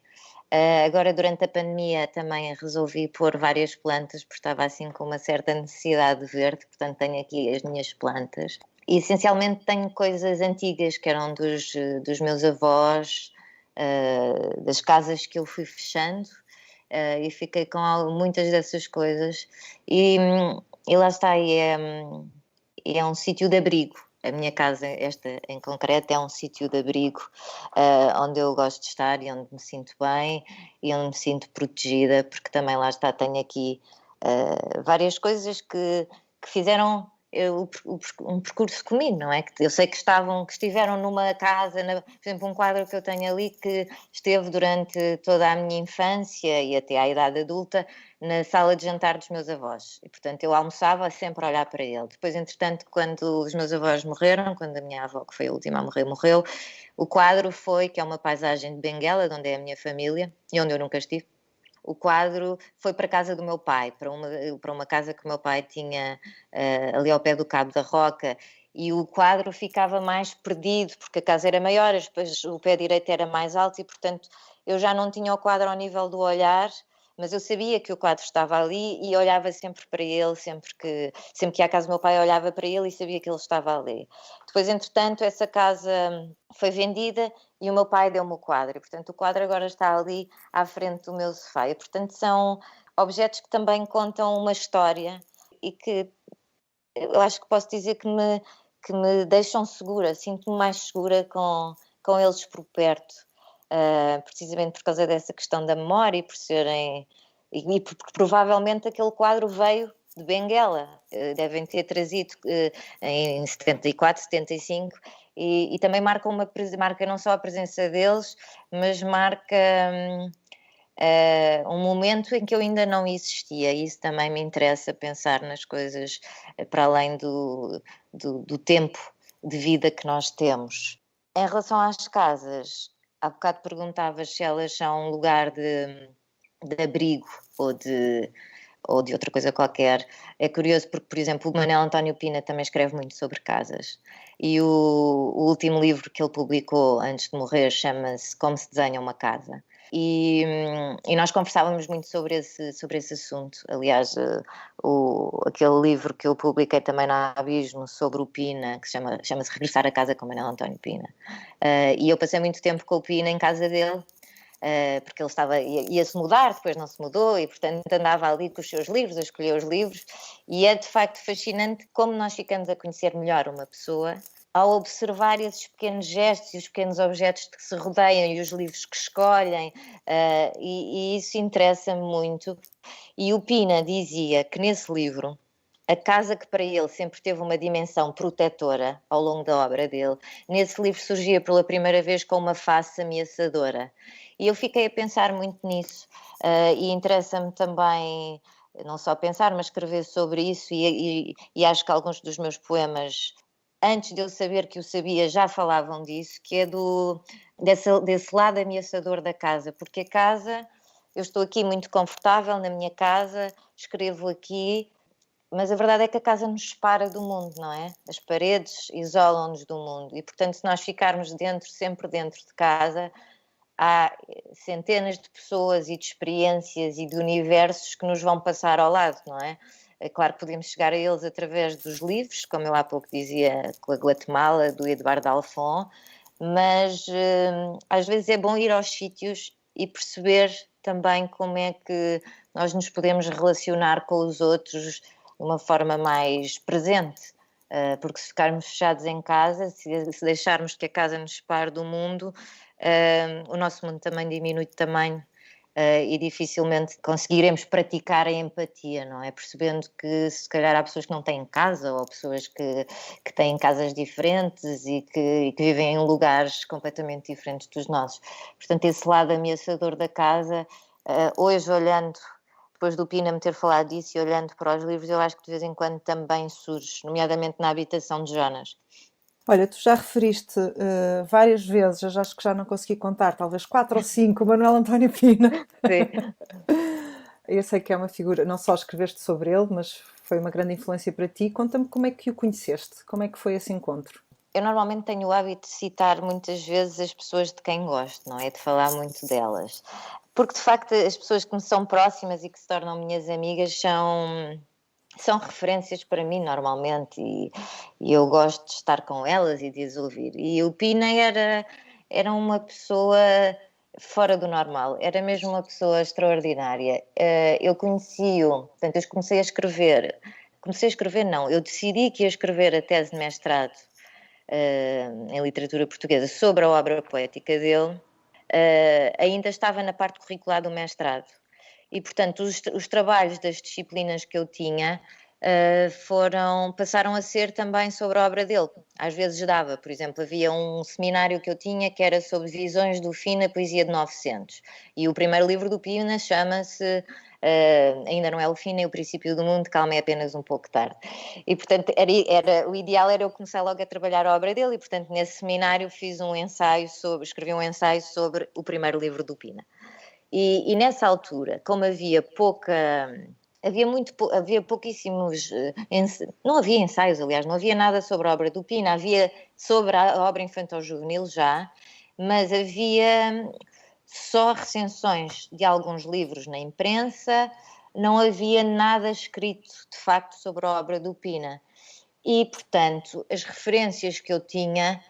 Agora, durante a pandemia, também resolvi pôr várias plantas, porque estava assim com uma certa necessidade de verde, portanto tenho aqui as minhas plantas. E essencialmente tenho coisas antigas que eram dos meus avós, das casas que eu fui fechando, e fiquei com muitas dessas coisas. E lá está, é um sítio de abrigo. A minha casa, esta em concreto, é um sítio de abrigo onde eu gosto de estar e onde me sinto bem e onde me sinto protegida, porque também lá está, tenho aqui várias coisas que fizeram um percurso comigo, não é? Que eu sei que estiveram numa casa, por exemplo, um quadro que eu tenho ali que esteve durante toda a minha infância e até à idade adulta na sala de jantar dos meus avós. E, portanto, eu almoçava sempre a olhar para ele. Depois, entretanto, quando os meus avós morreram, quando a minha avó, que foi a última a morrer, morreu, o quadro que é uma paisagem de Benguela, de onde é a minha família e onde eu nunca estive. O quadro foi para a casa do meu pai, para uma casa que o meu pai tinha ali ao pé do Cabo da Roca, e o quadro ficava mais perdido, porque a casa era maior, depois o pé direito era mais alto e, portanto, eu já não tinha o quadro ao nível do olhar, mas eu sabia que o quadro estava ali e olhava sempre para ele, sempre que ia à casa do meu pai, eu olhava para ele e sabia que ele estava ali. Depois, entretanto, essa casa foi vendida e o meu pai deu-me o quadro, e, portanto, o quadro agora está ali à frente do meu sofá, e, portanto, são objetos que também contam uma história e que eu acho que posso dizer que me deixam segura, sinto-me mais segura com eles por perto. Precisamente por causa dessa questão da memória e por serem. E porque provavelmente aquele quadro veio de Benguela, devem ter trazido em 74, 75, e também marca não só a presença deles, mas marca um momento em que eu ainda não existia. Isso também me interessa, pensar nas coisas para além do tempo de vida que nós temos. Em relação às casas, há bocado perguntavas se elas são um lugar de abrigo ou de outra coisa qualquer. É curioso porque, por exemplo, o Manuel António Pina também escreve muito sobre casas, e o último livro que ele publicou antes de morrer chama-se Como se desenha uma casa. E nós conversávamos muito sobre esse assunto. Aliás, aquele livro que eu publiquei também na Abismo sobre o Pina, que chama-se Regressar a Casa com Manuel António Pina. E eu passei muito tempo com o Pina em casa dele, porque ele ia-se mudar, depois não se mudou, e portanto andava ali com os seus livros, a escolher os livros, e é de facto fascinante como nós ficamos a conhecer melhor uma pessoa ao observar esses pequenos gestos e os pequenos objetos de que se rodeiam e os livros que escolhem, e isso interessa-me muito. E o Pina dizia que nesse livro, a casa que para ele sempre teve uma dimensão protetora ao longo da obra dele, nesse livro surgia pela primeira vez com uma face ameaçadora. E eu fiquei a pensar muito nisso, e interessa-me também não só pensar, mas escrever sobre isso, e acho que alguns dos meus poemas, antes de eu saber que o sabia, já falavam disso, que é desse lado ameaçador da casa, porque a casa, eu estou aqui muito confortável na minha casa, escrevo aqui, mas a verdade é que a casa nos separa do mundo, não é? As paredes isolam-nos do mundo, e portanto, se nós ficarmos sempre dentro de casa, há centenas de pessoas e de experiências e de universos que nos vão passar ao lado, não é? É claro que podemos chegar a eles através dos livros, como eu há pouco dizia com a Guatemala, do Eduardo Alfon, mas às vezes é bom ir aos sítios e perceber também como é que nós nos podemos relacionar com os outros de uma forma mais presente, porque se ficarmos fechados em casa, se deixarmos que a casa nos separe do mundo, o nosso mundo também diminui de tamanho, e dificilmente conseguiremos praticar a empatia, não é? Percebendo que se calhar há pessoas que não têm casa, ou pessoas que têm casas diferentes e que vivem em lugares completamente diferentes dos nossos. Portanto, esse lado ameaçador da casa, hoje olhando, depois do Pina me ter falado disso e olhando para os livros, eu acho que de vez em quando também surge, nomeadamente na Habitação de Jonas. Olha, tu já referiste várias vezes, eu já acho que já não consegui contar, talvez 4 ou 5, o Manuel António Pina. Sim. Eu sei que é uma figura, não só escreveste sobre ele, mas foi uma grande influência para ti. Conta-me como é que o conheceste, como é que foi esse encontro? Eu normalmente tenho o hábito de citar muitas vezes as pessoas de quem gosto, não é? De falar muito delas. Porque, de facto, as pessoas que me são próximas e que se tornam minhas amigas são referências para mim normalmente, e eu gosto de estar com elas e de as ouvir. E o Pina era uma pessoa fora do normal, era mesmo uma pessoa extraordinária. Eu conheci-o, portanto, eu comecei a escrever não, eu decidi que ia escrever a tese de mestrado em literatura portuguesa sobre a obra poética dele, ainda estava na parte curricular do mestrado. E, portanto, os trabalhos das disciplinas que eu tinha passaram a ser também sobre a obra dele. Às vezes dava, por exemplo, havia um seminário que eu tinha que era sobre visões do fim na poesia de 900. E o primeiro livro do Pina chama-se Ainda não é o fim nem o princípio do mundo, calma, é apenas um pouco tarde. E, portanto, o ideal era eu começar logo a trabalhar a obra dele, e, portanto, nesse seminário escrevi um ensaio sobre o primeiro livro do Pina. E nessa altura, como havia pouca havia pouquíssimos, não havia ensaios, aliás, não havia nada sobre a obra do Pina, havia sobre a obra infantil-juvenil já, mas havia só recensões de alguns livros na imprensa, não havia nada escrito de facto sobre a obra do Pina. E, portanto, as referências que eu tinha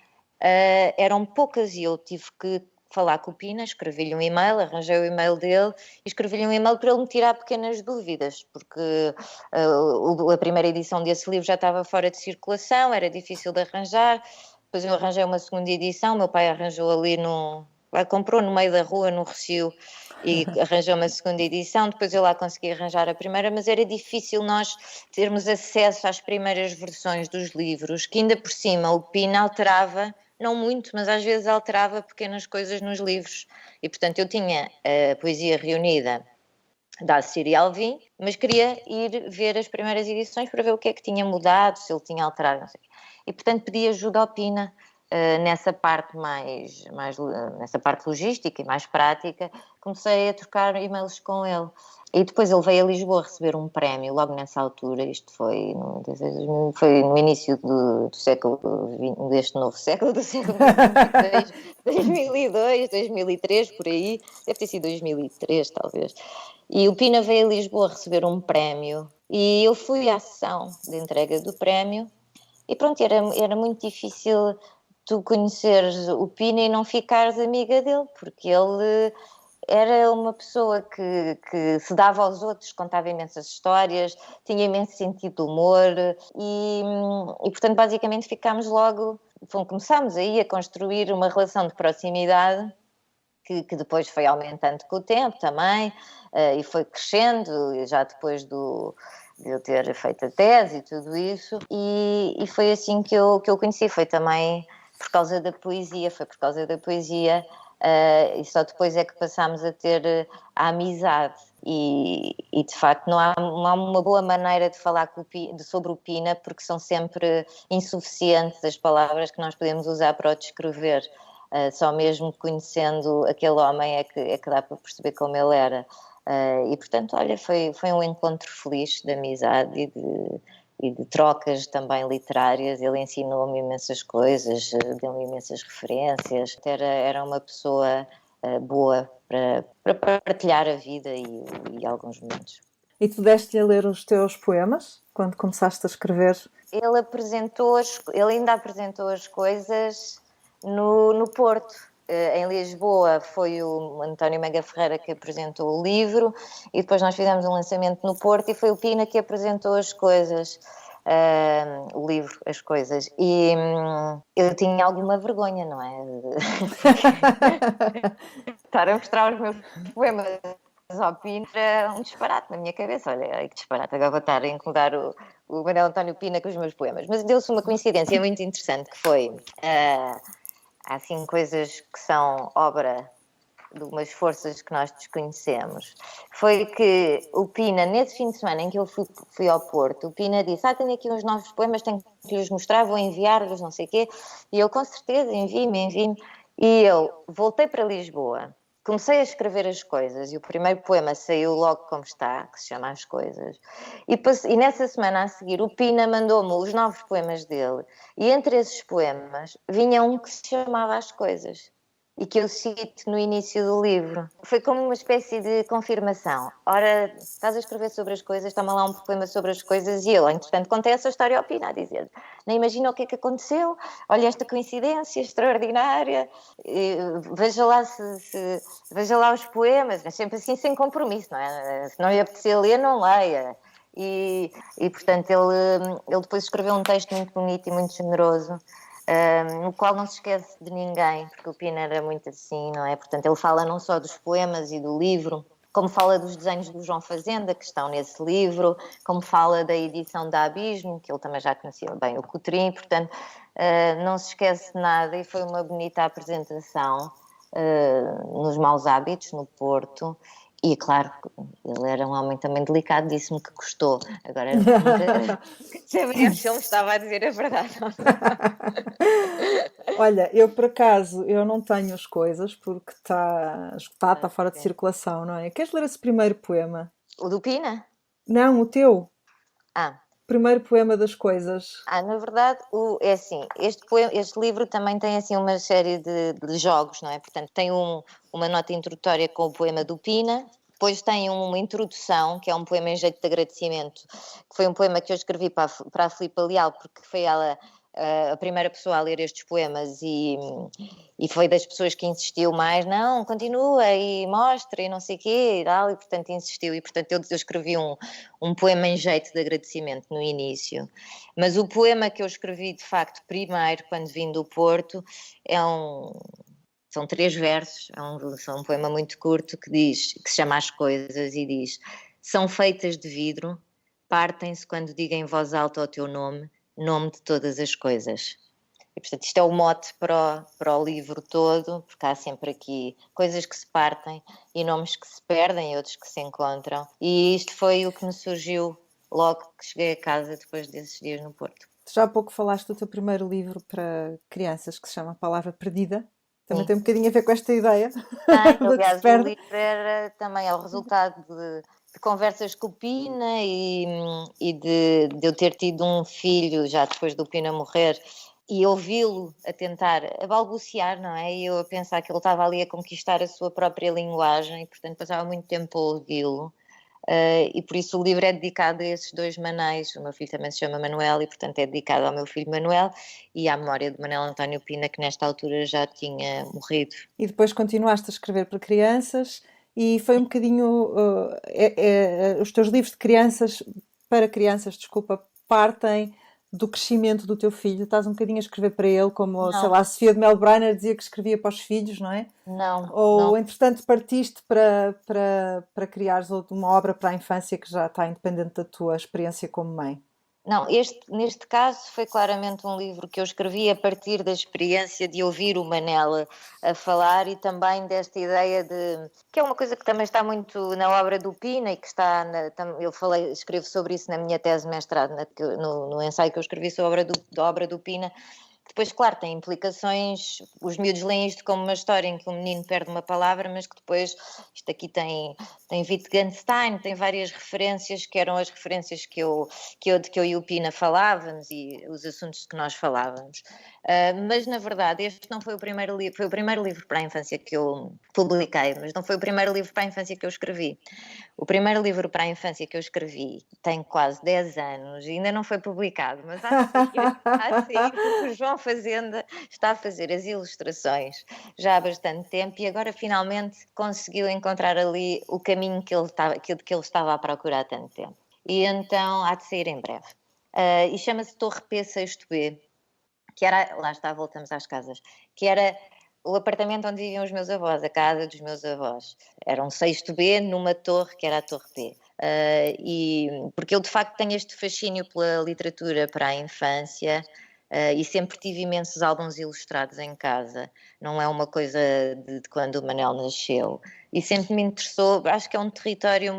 eram poucas e eu tive que falar com o Pina, escrevi-lhe um e-mail, arranjei o e-mail dele e escrevi-lhe um e-mail para ele me tirar pequenas dúvidas, porque a primeira edição desse livro já estava fora de circulação, era difícil de arranjar, depois eu arranjei uma segunda edição, meu pai arranjou ali comprou no meio da rua, no Recio, e arranjou uma segunda edição, depois eu lá consegui arranjar a primeira, mas era difícil nós termos acesso às primeiras versões dos livros, que ainda por cima o Pina alterava, não muito, mas às vezes alterava pequenas coisas nos livros, e portanto eu tinha a poesia reunida da Síria Alvim, mas queria ir ver as primeiras edições para ver o que é que tinha mudado, se ele tinha alterado, não sei. E portanto pedi ajuda ao Pina nessa parte nessa parte logística e mais prática. Comecei a trocar e-mails com ele. E depois ele veio a Lisboa receber um prémio, logo nessa altura, isto foi no início do século, deste novo século, do século XXI, 2002, 2003, por aí, deve ter sido 2003 talvez. E o Pina veio a Lisboa receber um prémio e eu fui à sessão de entrega do prémio e pronto, era muito difícil tu conheceres o Pina e não ficares amiga dele, porque ele era uma pessoa que se dava aos outros, contava imensas histórias, tinha imenso sentido de humor e portanto basicamente começámos aí a construir uma relação de proximidade que depois foi aumentando com o tempo também e foi crescendo, já depois de eu ter feito a tese e tudo isso, e foi assim que eu conheci, foi também por causa da poesia, e só depois é que passámos a ter a amizade e de facto não há uma boa maneira de falar sobre o Pina, porque são sempre insuficientes as palavras que nós podemos usar para o descrever. Só mesmo conhecendo aquele homem é que dá para perceber como ele era. E portanto, olha, foi um encontro feliz de amizade e de trocas também literárias. Ele ensinou-me imensas coisas, deu-me imensas referências. Era uma pessoa boa para partilhar a vida e alguns momentos. E tu deste-lhe a ler os teus poemas quando começaste a escrever? Ele ainda apresentou as coisas no Porto. Em Lisboa foi o António Mega Ferreira que apresentou o livro e depois nós fizemos um lançamento no Porto e foi o Pina que apresentou as coisas, o livro, as coisas. E eu tinha alguma vergonha, não é? Estar a mostrar os meus poemas ao Pina era um disparate na minha cabeça. Olha, que disparate, agora vou estar a incomodar o Manuel António Pina com os meus poemas. Mas deu-se uma coincidência muito interessante que foi... há assim coisas que são obra de umas forças que nós desconhecemos. Foi que o Pina, nesse fim de semana em que eu fui ao Porto, o Pina disse, tenho aqui uns novos poemas, tenho que os mostrar, vou enviar-vos, não sei o quê. E eu, com certeza, envie-me. E eu voltei para Lisboa, comecei a escrever as coisas e o primeiro poema saiu logo como está, que se chama As Coisas. E nessa semana a seguir o Pina mandou-me os novos poemas dele e entre esses poemas vinha um que se chamava As Coisas e que eu cito no início do livro. Foi como uma espécie de confirmação. Ora, estás a escrever sobre as coisas, toma lá um poema sobre as coisas e eu, entretanto, contei essa história ao Pina a dizer, nem imagina o que é que aconteceu, olha esta coincidência extraordinária, veja lá os poemas, mas sempre assim sem compromisso, não é? Se não lhe apetecer ler, não leia. E portanto, ele depois escreveu um texto muito bonito e muito generoso, no qual não se esquece de ninguém, porque o Pina era muito assim, não é? Portanto, ele fala não só dos poemas e do livro, como fala dos desenhos do João Fazenda, que estão nesse livro, como fala da edição da Abismo, que ele também já conhecia bem o Coutrinho, portanto, não se esquece de nada e foi uma bonita apresentação nos Maus Hábitos, no Porto. E claro, ele era um homem também delicado, disse-me que gostou. Agora, nunca saberemos se ele estava a dizer a verdade. Olha, eu por acaso, eu não tenho as coisas porque está esgotado, está fora de circulação, não é? Queres ler esse primeiro poema? O do Pina? Não, o teu Ah, primeiro poema das coisas. na verdade, é assim, este livro também tem assim uma série de jogos, não é? Portanto, tem uma nota introdutória com o poema do Pina, depois tem uma introdução, que é um poema em jeito de agradecimento, que foi um poema que eu escrevi para a Filipa Leal, porque foi ela a primeira pessoa a ler estes poemas e foi das pessoas que insistiu mais, não, continua e mostra e não sei o quê e tal, e portanto insistiu, e portanto eu escrevi um poema em jeito de agradecimento no início. Mas o poema que eu escrevi, de facto, primeiro, quando vim do Porto, é são 3 versos, são um poema muito curto que se chama As Coisas e diz: são feitas de vidro, partem-se quando diga em voz alta o teu nome, nome de todas as coisas. E, portanto, isto é o mote para o livro todo, porque há sempre aqui coisas que se partem e nomes que se perdem e outros que se encontram. E isto foi o que me surgiu logo que cheguei a casa depois desses dias no Porto. Já há pouco falaste do teu primeiro livro para crianças, que se chama Palavra Perdida. Também Sim. tem um bocadinho a ver com esta ideia do que se Aliás, o perde. livro era também o resultado de conversas com o Pina e de eu ter tido um filho já depois do Pina morrer e ouvi-lo a tentar, a balbuciar, não é? E eu a pensar que ele estava ali a conquistar a sua própria linguagem e, portanto, passava muito tempo a ouvi-lo. E por isso o livro é dedicado a esses 2 Manuéis. O meu filho também se chama Manuel e, portanto, é dedicado ao meu filho Manuel e à memória de Manuel António Pina, que nesta altura já tinha morrido. E depois continuaste a escrever para crianças e foi um bocadinho... os teus livros de crianças, para crianças, desculpa, partem do crescimento do teu filho. Estás um bocadinho a escrever para ele, como, sei Não, lá, a Sofia de Melbrenner dizia que escrevia para os filhos, não é? não, Ou, não. entretanto, partiste para criares uma obra para a infância que já está independente da tua experiência como mãe? Não, neste caso foi claramente um livro que eu escrevi a partir da experiência de ouvir o Manela a falar e também desta ideia que é uma coisa que também está muito na obra do Pina e que está, escrevo sobre isso na minha tese de mestrado, no ensaio que eu escrevi sobre da obra do Pina. Depois, claro, tem implicações, os miúdos leem isto como uma história em que um menino perde uma palavra, mas que depois, isto aqui tem Wittgenstein, tem várias referências, que eram as referências que eu e o Pina falávamos e os assuntos que nós falávamos. Mas, na verdade, este não foi o primeiro livro, foi o primeiro livro para a infância que eu publiquei, mas não foi o primeiro livro para a infância que eu escrevi. O primeiro livro para a infância que eu escrevi tem quase 10 anos e ainda não foi publicado, mas há de sair porque o João Fazenda está a fazer as ilustrações já há bastante tempo e agora finalmente conseguiu encontrar ali o caminho que ele estava a procurar há tanto tempo. E então há de sair em breve. E chama-se Torre P 6B, que era, lá está, voltamos às casas, que era o apartamento onde viviam os meus avós, a casa dos meus avós. Era um 6B numa torre que era a Torre P. Porque eu de facto tenho este fascínio pela literatura para a infância e sempre tive imensos álbuns ilustrados em casa. Não é uma coisa de quando o Manel nasceu. E sempre me interessou, acho que é um território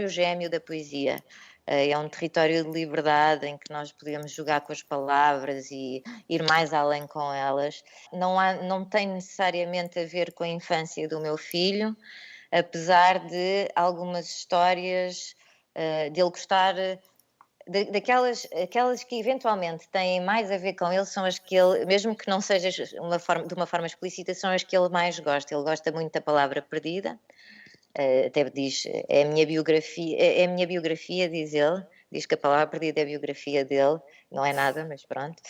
gêmeo da poesia. É um território de liberdade em que nós podemos jogar com as palavras e ir mais além com elas. Não tem necessariamente a ver com a infância do meu filho, apesar de algumas histórias dele gostar. Aquelas que eventualmente têm mais a ver com ele são as que ele, mesmo que não seja de uma forma explícita, são as que ele mais gosta. Ele gosta muito da palavra perdida. Até diz, é a minha biografia, diz ele. Diz que a palavra perdida é a biografia dele. Não é nada, mas pronto.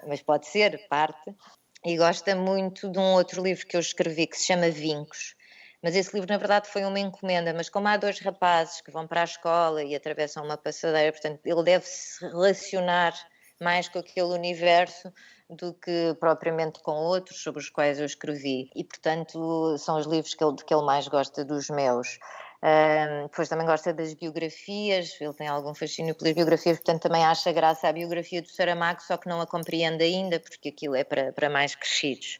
Mas pode ser parte. E gosta muito de um outro livro que eu escrevi que se chama Vincos. Mas esse livro, na verdade, foi uma encomenda. Mas como há 2 rapazes que vão para a escola e atravessam uma passadeira, portanto, ele deve se relacionar mais com aquele universo do que propriamente com outros sobre os quais eu escrevi. E, portanto, são os livros que ele mais gosta dos meus. Depois também gosta das biografias, ele tem algum fascínio pelas biografias, portanto também acha graça à biografia do Saramago, só que não a compreende ainda, porque aquilo é para mais crescidos.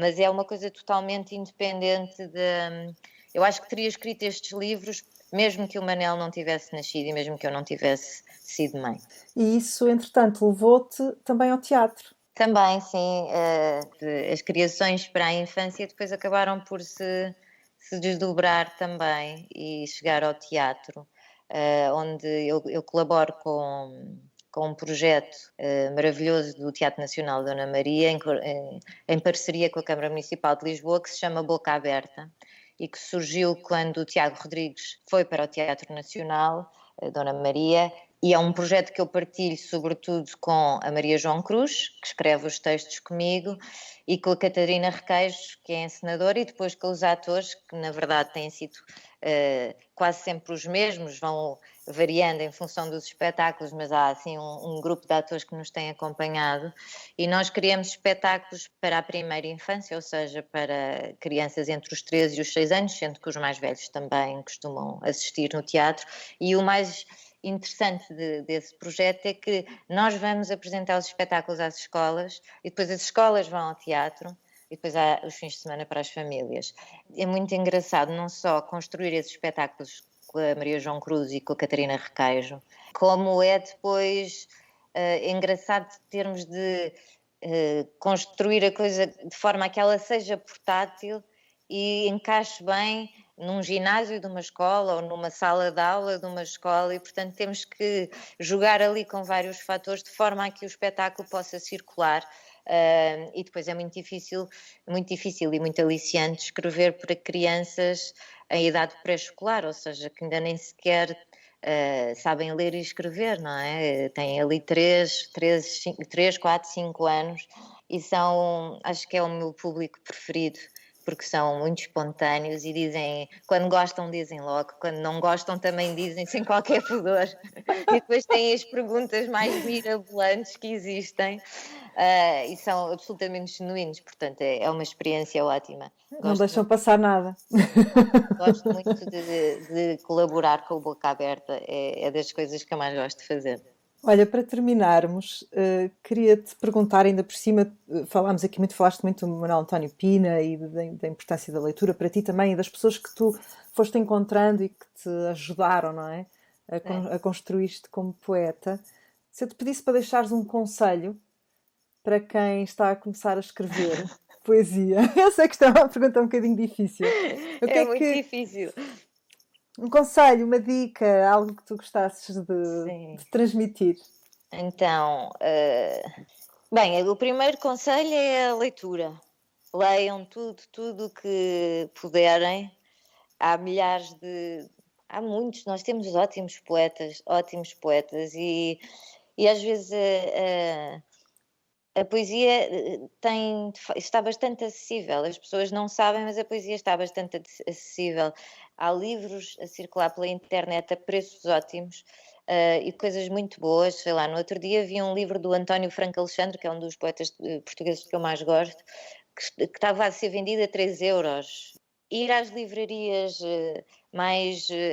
Mas é uma coisa totalmente independente de... Eu acho que teria escrito estes livros mesmo que o Manel não tivesse nascido e mesmo que eu não tivesse sido mãe. E isso, entretanto, levou-te também ao teatro. Também, sim, as criações para a infância depois acabaram por se se desdobrar também e chegar ao teatro, onde eu colaboro com um projeto maravilhoso do Teatro Nacional Dona Maria, em parceria com a Câmara Municipal de Lisboa, que se chama Boca Aberta, e que surgiu quando o Tiago Rodrigues foi para o Teatro Nacional Dona Maria, e é um projeto que eu partilho sobretudo com a Maria João Cruz, que escreve os textos comigo, e com a Catarina Requeijo, que é encenadora, e depois com os atores, que na verdade têm sido quase sempre os mesmos, vão variando em função dos espetáculos, mas há assim um grupo de atores que nos tem acompanhado, e nós criamos espetáculos para a primeira infância, ou seja, para crianças entre os 13 e os 6 anos, sendo que os mais velhos também costumam assistir no teatro, e o mais interessante desse projeto é que nós vamos apresentar os espetáculos às escolas e depois as escolas vão ao teatro e depois há os fins de semana para as famílias. É muito engraçado não só construir esses espetáculos com a Maria João Cruz e com a Catarina Requeijo, como é depois engraçado termos de construir a coisa de forma a que ela seja portátil e encaixe bem num ginásio de uma escola ou numa sala de aula de uma escola, e portanto temos que jogar ali com vários fatores de forma a que o espetáculo possa circular, e depois é muito difícil e muito aliciante escrever para crianças em idade pré-escolar, ou seja, que ainda nem sequer sabem ler e escrever, não é? Têm ali 3, 4, 5 anos e acho que é o meu público preferido, porque são muito espontâneos e dizem, quando gostam dizem logo, quando não gostam também dizem sem qualquer pudor. E depois têm as perguntas mais mirabolantes que existem e são absolutamente genuínos, portanto é uma experiência ótima. Não deixam passar nada. Gosto muito de colaborar com o Boca Aberta, é das coisas que eu mais gosto de fazer. Olha, para terminarmos, queria-te perguntar, ainda por cima, falaste muito do Manuel António Pina e da importância da leitura para ti também, e das pessoas que tu foste encontrando e que te ajudaram, não é? A construir-te como poeta. Se eu te pedisse para deixares um conselho para quem está a começar a escrever poesia, eu sei que isto é uma pergunta um bocadinho difícil. Muito difícil. Um conselho, uma dica, algo que tu gostasses de transmitir. Então, bem, o primeiro conselho é a leitura. Leiam tudo o que puderem. Há muitos, nós temos ótimos poetas e às vezes a poesia está bastante acessível. As pessoas não sabem, mas a poesia está bastante acessível. Há livros a circular pela internet a preços ótimos e coisas muito boas. Sei lá, no outro dia vi um livro do António Franco Alexandre, que é um dos poetas portugueses que eu mais gosto, que estava a ser vendido a 3 euros. Ir às livrarias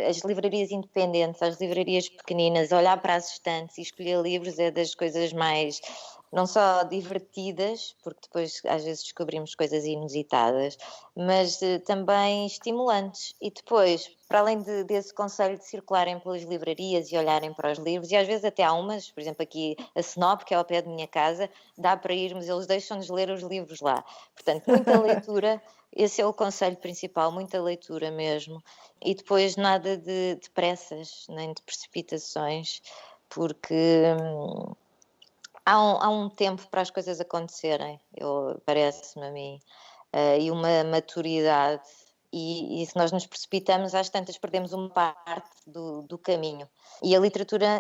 as livrarias independentes, às livrarias pequeninas, olhar para as estantes e escolher livros é das coisas mais, não só divertidas, porque depois às vezes descobrimos coisas inusitadas, mas também estimulantes. E depois, para além desse conselho de circularem pelas livrarias e olharem para os livros, e às vezes até há umas, por exemplo aqui a Snop, que é ao pé de minha casa, dá para irmos, eles deixam-nos ler os livros lá. Portanto, muita leitura. Esse é o conselho principal, muita leitura mesmo. E depois nada de pressas, nem de precipitações, porque há um tempo para as coisas acontecerem, parece-me a mim, e uma maturidade. E se nós nos precipitamos, às tantas perdemos uma parte do caminho. E a literatura,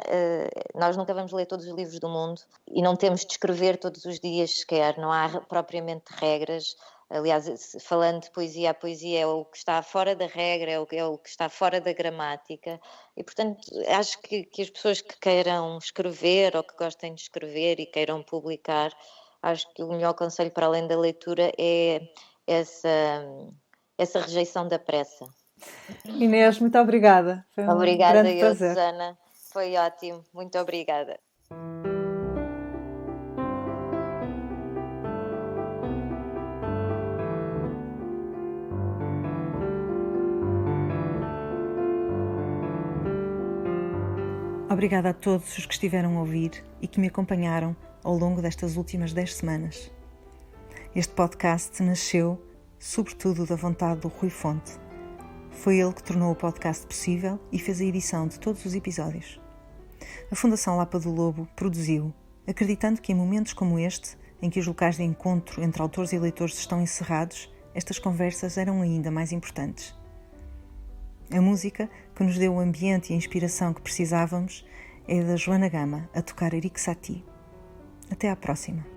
nós nunca vamos ler todos os livros do mundo e não temos de escrever todos os dias sequer, não há propriamente regras. Aliás, falando de poesia, a poesia é o que está fora da regra, é o que está fora da gramática e, portanto, acho que as pessoas que queiram escrever ou que gostem de escrever e queiram publicar, acho que o melhor conselho para além da leitura é essa rejeição da pressa. Inês, muito obrigada. Foi um grande prazer. Susana. Foi ótimo. Muito obrigada. Obrigada a todos os que estiveram a ouvir e que me acompanharam ao longo destas últimas 10 semanas. Este podcast nasceu, sobretudo, da vontade do Rui Fonte, Foi ele que tornou o podcast possível e fez a edição de todos os episódios. A Fundação Lapa do Lobo produziu, acreditando que em momentos como este, em que os locais de encontro entre autores e leitores estão encerrados, estas conversas eram ainda mais importantes. A música que nos deu o ambiente e a inspiração que precisávamos é da Joana Gama, a tocar Eric Satie. Até à próxima.